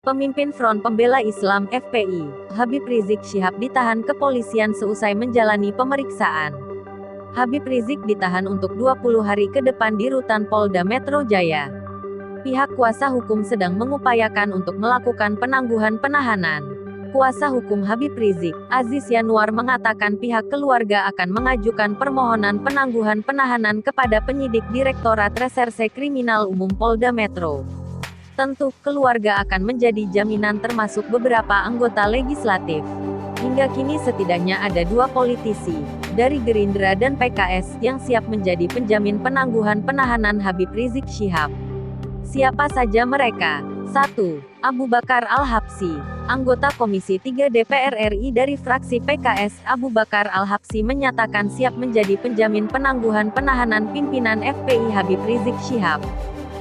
Pemimpin Front Pembela Islam (FPI), Habib Rizik Syihab ditahan kepolisian seusai menjalani pemeriksaan. Habib Rizik ditahan untuk 20 hari ke depan di rutan Polda Metro Jaya. Pihak kuasa hukum sedang mengupayakan untuk melakukan penangguhan penahanan. Kuasa hukum Habib Rizik, Aziz Yanuar mengatakan pihak keluarga akan mengajukan permohonan penangguhan penahanan kepada penyidik Direktorat Reserse Kriminal Umum Polda Metro. Tentu, keluarga akan menjadi jaminan termasuk beberapa anggota legislatif. Hingga kini setidaknya ada 2 politisi, dari Gerindra dan PKS, yang siap menjadi penjamin penangguhan penahanan Habib Rizik Syihab. Siapa saja mereka? 1. Abu Bakar Al-Habsyi, anggota Komisi 3 DPR RI dari fraksi PKS. Abu Bakar Al-Habsyi menyatakan siap menjadi penjamin penangguhan penahanan pimpinan FPI Habib Rizik Syihab.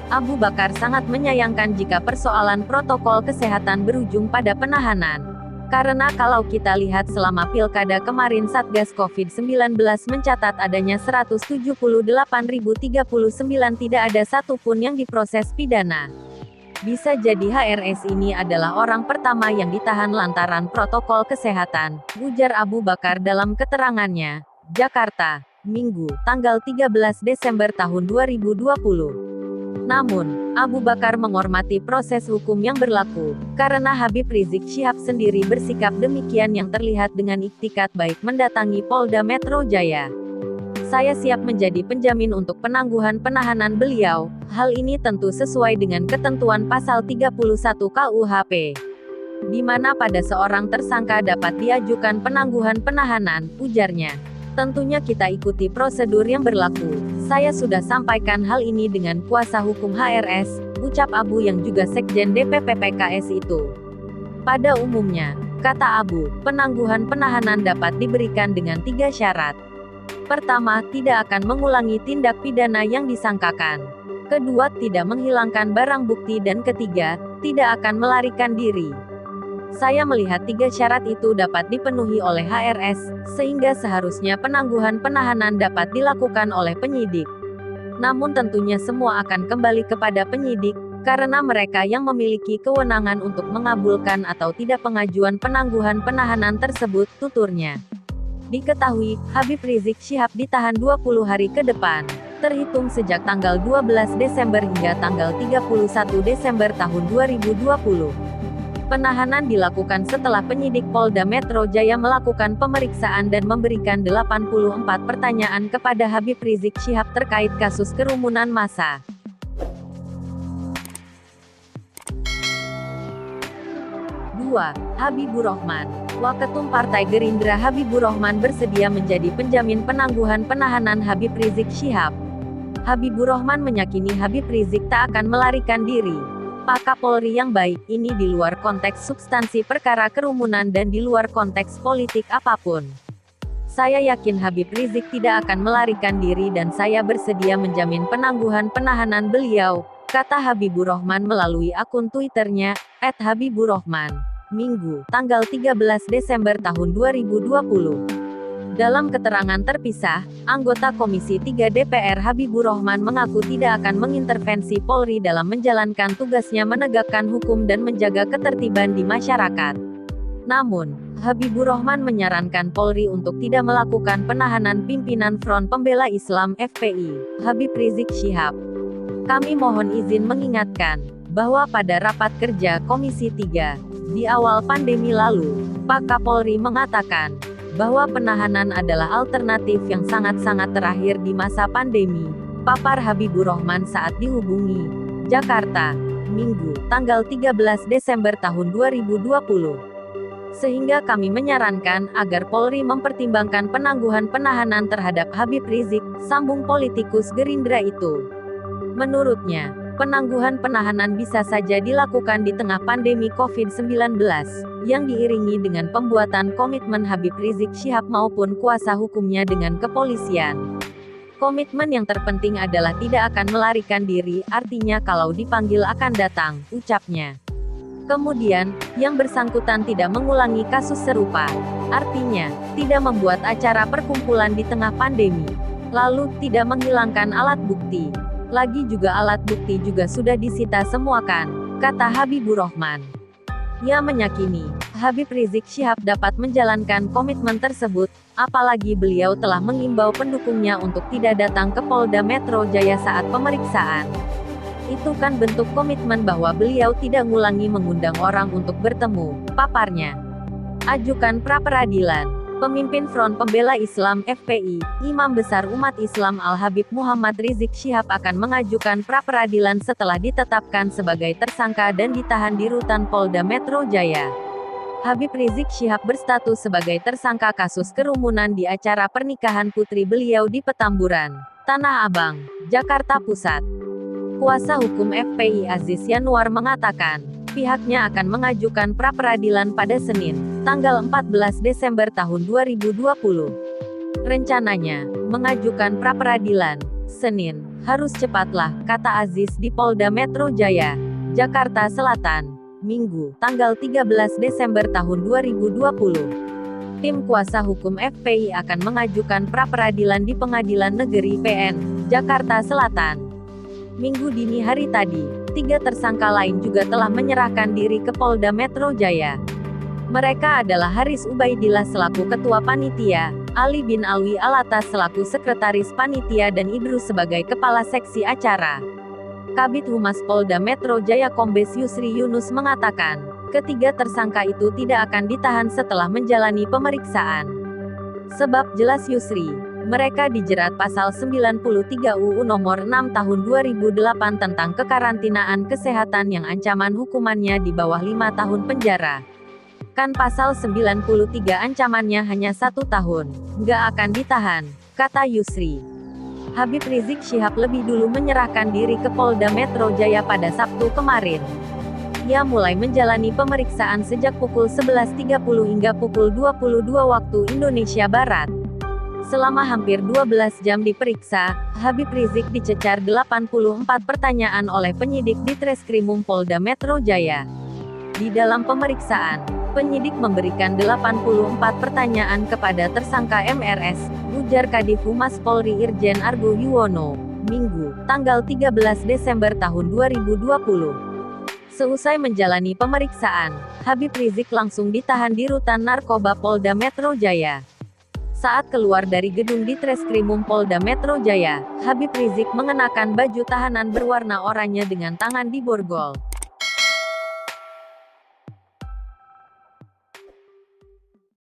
Abu Bakar sangat menyayangkan jika persoalan protokol kesehatan berujung pada penahanan. Karena kalau kita lihat selama pilkada kemarin Satgas COVID-19 mencatat adanya 178.039 tidak ada satupun yang diproses pidana. Bisa jadi HRS ini adalah orang pertama yang ditahan lantaran protokol kesehatan, ujar Abu Bakar dalam keterangannya. Jakarta, Minggu, tanggal 13 Desember tahun 2020. Namun, Abu Bakar menghormati proses hukum yang berlaku, karena Habib Rizik Syihab sendiri bersikap demikian yang terlihat dengan iktikat baik mendatangi Polda Metro Jaya. Saya siap menjadi penjamin untuk penangguhan penahanan beliau, hal ini tentu sesuai dengan ketentuan pasal 31 KUHP. Di mana pada seorang tersangka dapat diajukan penangguhan penahanan, ujarnya. Tentunya kita ikuti prosedur yang berlaku. Saya sudah sampaikan hal ini dengan kuasa hukum HRS, ucap Abu yang juga Sekjen DPP PKS itu. Pada umumnya, kata Abu, penangguhan penahanan dapat diberikan dengan 3 syarat. Pertama, tidak akan mengulangi tindak pidana yang disangkakan. Kedua, tidak menghilangkan barang bukti dan ketiga, tidak akan melarikan diri. Saya melihat 3 syarat itu dapat dipenuhi oleh HRS, sehingga seharusnya penangguhan penahanan dapat dilakukan oleh penyidik. Namun tentunya semua akan kembali kepada penyidik, karena mereka yang memiliki kewenangan untuk mengabulkan atau tidak pengajuan penangguhan penahanan tersebut, tuturnya. Diketahui, Habib Rizik Syihab ditahan 20 hari ke depan, terhitung sejak tanggal 12 Desember hingga tanggal 31 Desember tahun 2020. Penahanan dilakukan setelah penyidik Polda Metro Jaya melakukan pemeriksaan dan memberikan 84 pertanyaan kepada Habib Rizik Syihab terkait kasus kerumunan massa. 2. Habibur Rahman. Waketum Partai Gerindra Habibur Rahman bersedia menjadi penjamin penangguhan penahanan Habib Rizik Syihab. Habibur Rahman meyakini Habib Rizik tak akan melarikan diri. Pak Kapolri yang baik, ini di luar konteks substansi perkara kerumunan dan di luar konteks politik apapun. Saya yakin Habib Rizik tidak akan melarikan diri dan saya bersedia menjamin penangguhan penahanan beliau, kata Habibur Rahman melalui akun Twitternya, @Habibur-Rahman. Minggu, tanggal 13 Desember tahun 2020. Dalam keterangan terpisah, anggota Komisi 3 DPR Habibur Rahman mengaku tidak akan mengintervensi Polri dalam menjalankan tugasnya menegakkan hukum dan menjaga ketertiban di masyarakat. Namun, Habibur Rahman menyarankan Polri untuk tidak melakukan penahanan pimpinan Front Pembela Islam (FPI), Habib Rizik Syihab. Kami mohon izin mengingatkan, bahwa pada rapat kerja Komisi 3, di awal pandemi lalu, Pak Kapolri mengatakan, bahwa penahanan adalah alternatif yang sangat-sangat terakhir di masa pandemi, papar Habibur Rahman saat dihubungi. Jakarta, Minggu, tanggal 13 Desember tahun 2020. Sehingga kami menyarankan agar Polri mempertimbangkan penangguhan penahanan terhadap Habib Rizik, sambung politikus Gerindra itu. Menurutnya, penangguhan penahanan bisa saja dilakukan di tengah pandemi COVID-19, yang diiringi dengan pembuatan komitmen Habib Rizik Syihab maupun kuasa hukumnya dengan kepolisian. Komitmen yang terpenting adalah tidak akan melarikan diri, artinya kalau dipanggil akan datang, ucapnya. Kemudian, yang bersangkutan tidak mengulangi kasus serupa, artinya, tidak membuat acara perkumpulan di tengah pandemi, lalu tidak menghilangkan alat bukti. Lagi juga alat bukti juga sudah disita semua kan, kata Habibur Rahman. Ia meyakini, Habib Rizik Syihab dapat menjalankan komitmen tersebut, apalagi beliau telah mengimbau pendukungnya untuk tidak datang ke Polda Metro Jaya saat pemeriksaan. Itu kan bentuk komitmen bahwa beliau tidak ngulangi mengundang orang untuk bertemu, paparnya. Ajukan pra-peradilan. Pemimpin Front Pembela Islam (FPI), Imam Besar Umat Islam Al-Habib Muhammad Rizik Syihab akan mengajukan pra-peradilan setelah ditetapkan sebagai tersangka dan ditahan di rutan Polda Metro Jaya. Habib Rizik Syihab berstatus sebagai tersangka kasus kerumunan di acara pernikahan putri beliau di Petamburan, Tanah Abang, Jakarta Pusat. Kuasa hukum FPI Aziz Yanuar mengatakan, pihaknya akan mengajukan pra-peradilan pada Senin, tanggal 14 Desember tahun 2020. Rencananya, mengajukan pra-peradilan, Senin, harus cepatlah, kata Aziz di Polda Metro Jaya, Jakarta Selatan, Minggu, tanggal 13 Desember tahun 2020. Tim kuasa hukum FPI akan mengajukan pra-peradilan di Pengadilan Negeri PN, Jakarta Selatan. Minggu dini hari tadi, 3 tersangka lain juga telah menyerahkan diri ke Polda Metro Jaya. Mereka adalah Haris Ubaidillah selaku Ketua Panitia, Ali bin Alwi Alatas selaku Sekretaris Panitia dan Idrus sebagai Kepala Seksi Acara. Kabid Humas Polda Metro Jaya Kombes Yusri Yunus mengatakan, ketiga tersangka itu tidak akan ditahan setelah menjalani pemeriksaan. Sebab jelas Yusri, mereka dijerat pasal 93 UU nomor 6 tahun 2008 tentang kekarantinaan kesehatan yang ancaman hukumannya di bawah 5 tahun penjara. Kan pasal 93 ancamannya hanya 1 tahun, nggak akan ditahan, kata Yusri. Habib Rizik Syihab lebih dulu menyerahkan diri ke Polda Metro Jaya pada Sabtu kemarin. Ia mulai menjalani pemeriksaan sejak pukul 11.30 hingga pukul 22 waktu Indonesia Barat. Selama hampir 12 jam diperiksa, Habib Rizik dicecar 84 pertanyaan oleh penyidik di Treskrimum Polda Metro Jaya. Di dalam pemeriksaan, penyidik memberikan 84 pertanyaan kepada tersangka MRS, ujar Kadif Humas Polri Irjen Argo Yuwono, Minggu, tanggal 13 Desember tahun 2020. Seusai menjalani pemeriksaan, Habib Rizik langsung ditahan di rutan narkoba Polda Metro Jaya. Saat keluar dari gedung di Treskrimum Polda Metro Jaya, Habib Rizik mengenakan baju tahanan berwarna oranye dengan tangan diborgol.